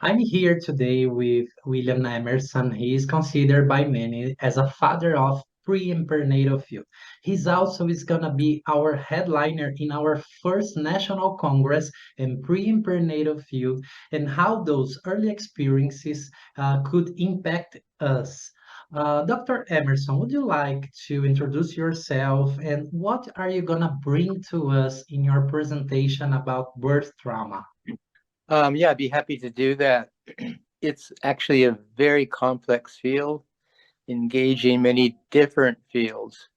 I'm here today with William Emerson. He is considered by many as a father of pre and perinatal field. He's also is gonna be our headliner in our first national congress in pre and perinatal field and how those early experiences could impact us. Dr. Emerson, would you like to introduce yourself and what are you gonna bring to us in your presentation about birth trauma? Yeah, I'd be happy to do that. It's actually a very complex field, engaging many different fields.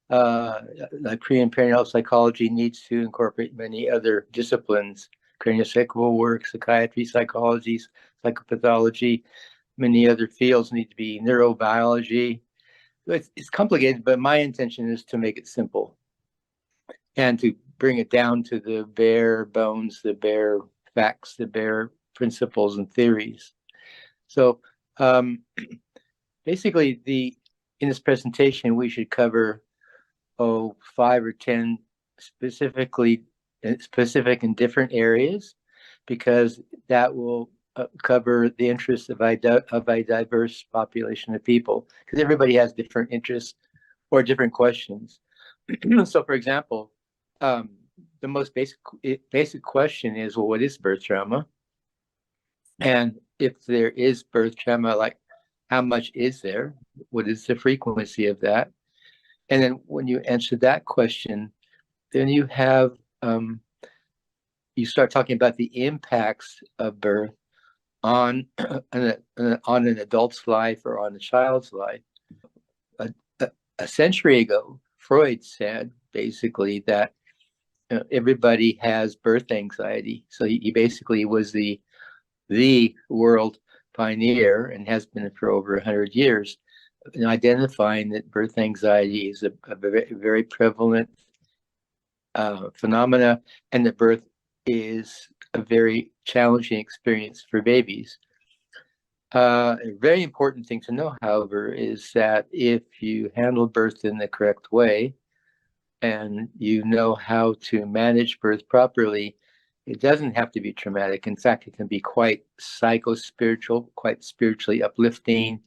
Like pre and perinatal psychology needs to incorporate many other disciplines: craniosacral work, psychiatry, psychology, psychopathology. Many other fields need to be neurobiology. It's complicated, but my intention is to make it simple and to bring it down to the bare bones, the bare facts, the bare principles and theories. So basically, in this presentation, we should cover 5 or 10 specific and different areas, because that will cover the interests of a diverse population of people, because everybody has different interests or different questions. So, for example, the most basic question is, well, what is birth trauma? And if there is birth trauma, like, how much is there? What is the frequency of that? And then when you answer that question, then you have you start talking about the impacts of birth on an adult's life or on a child's life. A century ago, Freud said basically that everybody has birth anxiety. So he basically was the world pioneer, and has been for over 100 years, in identifying that birth anxiety is a very prevalent phenomena, and that birth is a very challenging experience for babies. A very important thing to know, however, is that if you handle birth in the correct way, and you know how to manage birth properly, it doesn't have to be traumatic. In fact, it can be quite psycho-spiritual, quite spiritually uplifting,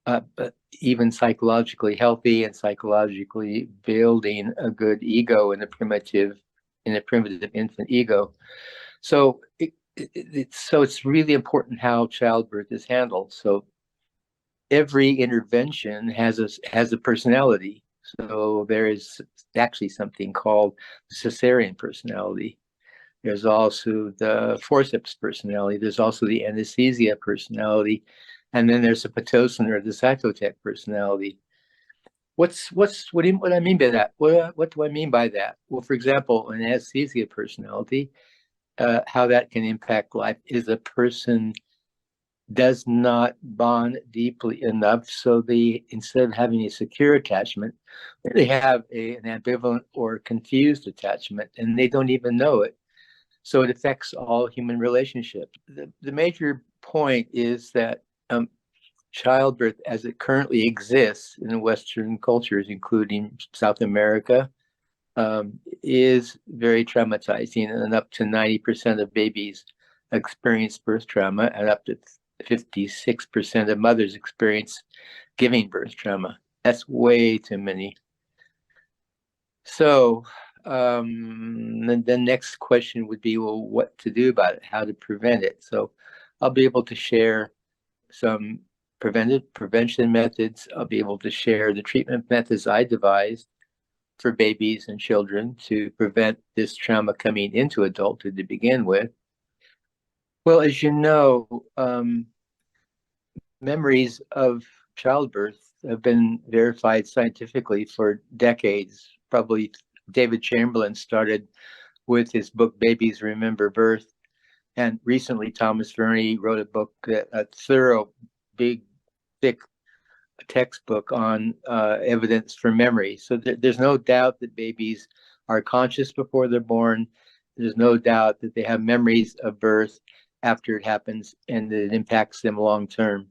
but even psychologically healthy, and psychologically building a good ego in a primitive infant ego. So it's really important how childbirth is handled. So every intervention has a personality. So there is actually something called the cesarean personality. There's also the forceps personality. There's also the anesthesia personality. And then there's the Pitocin or the cytotech personality. What do I mean by that? What do I mean by that? Well, for example, an anesthesia personality, how that can impact life is a person does not bond deeply enough, so they, instead of having a secure attachment, they have an ambivalent or confused attachment, and they don't even know it. So it affects all human relationships. The major point is that childbirth, as it currently exists in Western cultures, including South America, is very traumatizing, and up to 90% of babies experience birth trauma, and up to 56% of mothers experience giving birth trauma. That's way too many. So the next question would be, well, what to do about it, how to prevent it. So I'll be able to share some prevention methods. I'll be able to share the treatment methods I devised for babies and children to prevent this trauma coming into adulthood to begin with. Well, as you know, memories of childbirth have been verified scientifically for decades. Probably David Chamberlain started with his book, Babies Remember Birth. And recently, Thomas Verney wrote a book, a thorough, big, thick textbook on evidence for memory. So there's no doubt that babies are conscious before they're born. There's no doubt that they have memories of birth after it happens, and that it impacts them long term.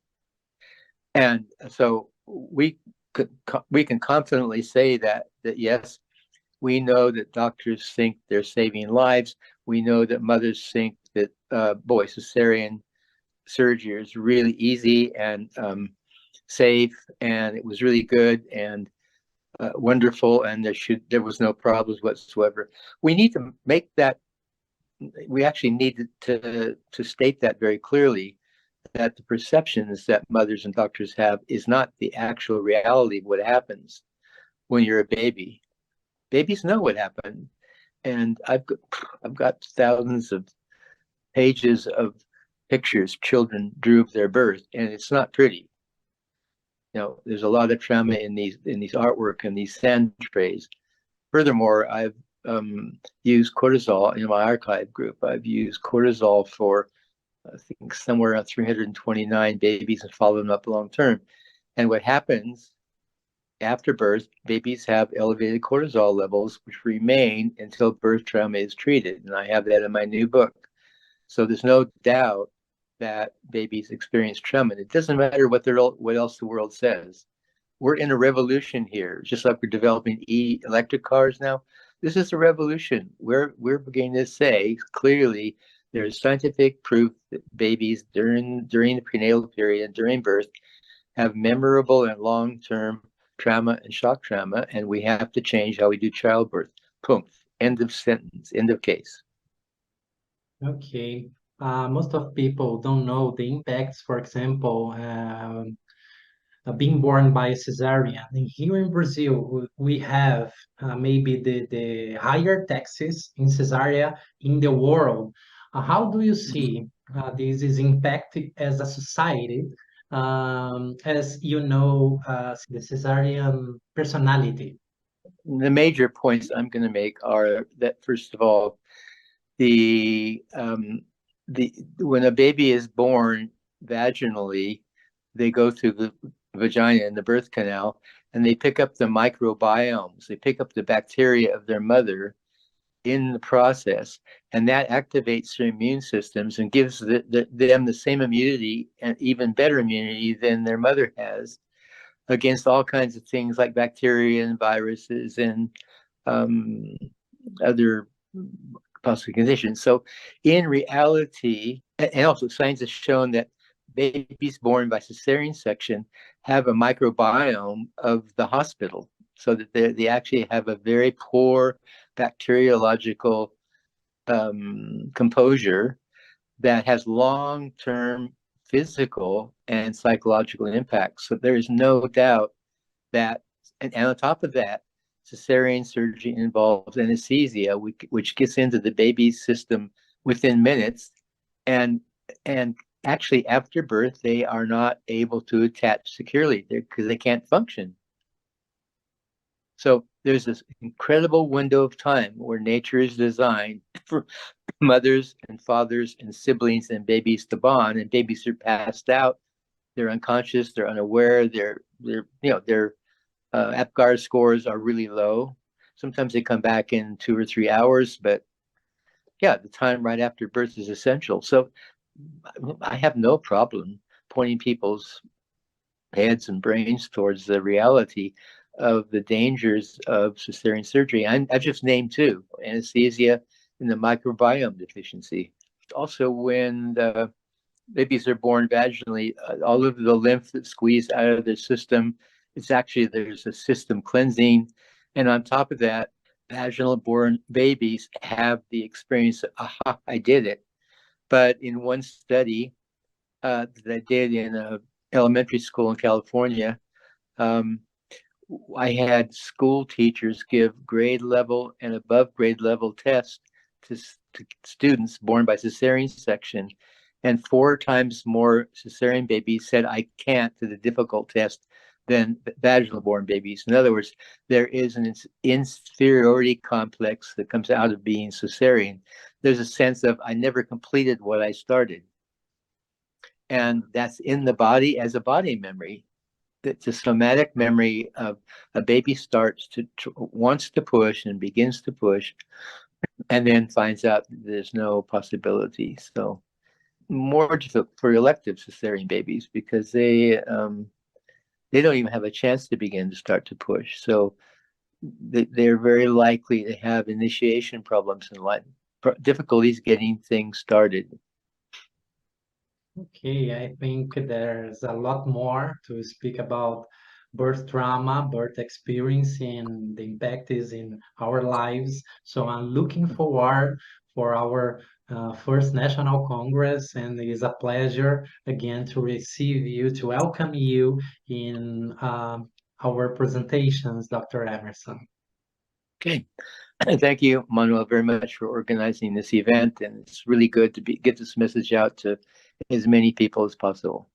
And so we can confidently say that yes, we know that doctors think they're saving lives. We know that mothers think that cesarean surgery was really easy and safe, and it was really good and wonderful, and there was no problems whatsoever. We need to make that. We actually need to state that very clearly, that the perceptions that mothers and doctors have is not the actual reality of what happens when you're a baby. Babies know what happened, and I've got thousands of pages of pictures children drew of their birth, and it's not pretty. You know, there's a lot of trauma in these artwork and these sand trays. Furthermore, I've used cortisol in my archive group. I've used cortisol for, I think, somewhere around 329 babies and followed them up long term. And what happens after birth, babies have elevated cortisol levels, which remain until birth trauma is treated. And I have that in my new book. So there's no doubt that babies experience trauma. It doesn't matter what else the world says. We're in a revolution here, just like we're developing electric cars now. This is a revolution. We're beginning to say clearly there's scientific proof that babies during the prenatal period, during birth, have memorable and long-term trauma and shock trauma, and we have to change how we do childbirth. Boom. End of sentence. End of case. Okay. Most of people don't know the impacts, for example, being born by a cesarean. And here in Brazil, we have maybe the higher taxes in Cesarea in the world. How do you see this is impacted as a society, as you know, the cesarean personality? The major points I'm going to make are that, first of all, when a baby is born vaginally, they go through the vagina and the birth canal, and they pick up the microbiomes. They pick up the bacteria of their mother in the process, and that activates their immune systems and gives them the same immunity and even better immunity than their mother has against all kinds of things like bacteria and viruses and other possible conditions. So in reality, and also science has shown that babies born by cesarean section have a microbiome of the hospital, so that they actually have a very poor bacteriological composure that has long-term physical and psychological impacts. So there is no doubt that, and on top of that, cesarean surgery involves anesthesia, which gets into the baby's system within minutes, and actually after birth they are not able to attach securely because they can't function. So there's this incredible window of time where nature is designed for mothers and fathers and siblings and babies to bond, and babies are passed out, they're unconscious, they're unaware, their APGAR scores are really low. Sometimes they come back in 2 or 3 hours, but yeah, the time right after birth is essential. So I have no problem pointing people's heads and brains towards the reality of the dangers of cesarean surgery. I just named 2, anesthesia and the microbiome deficiency. Also, when the babies are born vaginally, all of the lymph that's squeezed out of their system, there's a system cleansing. And on top of that, vaginal born babies have the experience of, aha, I did it. But in one study that I did in an elementary school in California, I had school teachers give grade level and above grade level tests to students born by cesarean section, and 4 times more cesarean babies said I can't to the difficult test than vaginal born babies. In other words, there is an inferiority complex that comes out of being cesarean. There's a sense of I never completed what I started. And that's in the body as a body memory. It's a somatic memory of a baby starts wants to push and begins to push, and then finds out there's no possibility. So more difficult for elective cesarean babies because they don't even have a chance to begin to start to push. So they're very likely to have initiation problems in life, difficulties getting things started. Okay, I think there's a lot more to speak about birth trauma, birth experience, and the impact is in our lives. So I'm looking forward for our first National Congress, and it is a pleasure again to receive you, to welcome you in our presentations, Dr. Emerson. Okay. Thank you, Manuel, very much for organizing this event. And it's really good to get this message out to as many people as possible.